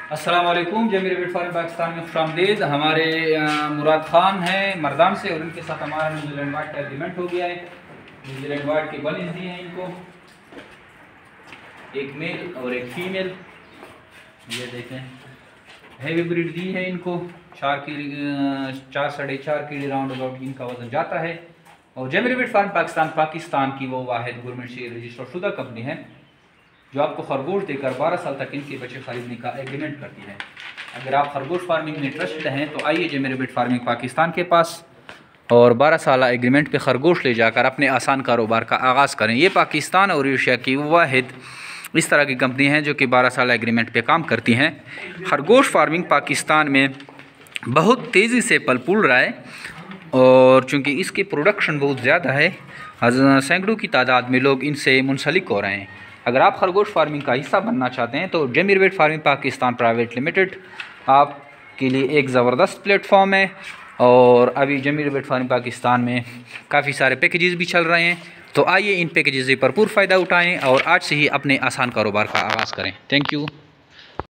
अस्सलाम वालेकुम। जमीर bit farm Pakistan में खुशामदीद। हमारे मुराद ख़ान हैं मरदान से और इनके साथ हमारा न्यूजीलैंड वाइट का एग्रीमेंट हो गया है। न्यूजीलैंड वाइट के बनिस दिए हैं इनको, एक मेल और एक फीमेल। ये देखें, हैवी ब्रीड दी है इनको। 4 साढ़े 4 किलो राउंड अबाउट इनका वजन जाता है। और जमीर बिट फार्म पाकिस्तान की वो वाहिद गवर्नमेंट से रजिस्टर्ड शुदा कंपनी है जो आपको खरगोश देकर 12 साल तक इनके बच्चे खरीदने का एग्रीमेंट करती है। अगर आप खरगोश फार्मिंग में इंटरेस्टेड हैं तो आइए जमीर बिट फार्मिंग पाकिस्तान के पास और 12 साल एग्रीमेंट पे खरगोश ले जाकर अपने आसान कारोबार का आगाज़ करें। ये पाकिस्तान और एशिया की वाहिद इस तरह की कंपनी हैं जो कि 12 साल एग्रीमेंट पे काम करती हैं। खरगोश फार्मिंग पाकिस्तान में बहुत तेज़ी से पल फूल रहा है और चूँकि इसकी प्रोडक्शन बहुत ज़्यादा है, सैकड़ों की तादाद में लोग इनसे मुंसलिक हो रहे हैं। अगर आप खरगोश फार्मिंग का हिस्सा बनना चाहते हैं तो Zameer beet farming Pakistan private limited आपके लिए एक ज़बरदस्त प्लेटफॉर्म है। और अभी जमीर बिट फार्मिंग पाकिस्तान में काफ़ी सारे पैकेजेस भी चल रहे हैं, तो आइए इन पैकेजेस से भरपूर फ़ायदा उठाएं और आज से ही अपने आसान कारोबार का आगाज़ करें। Thank you.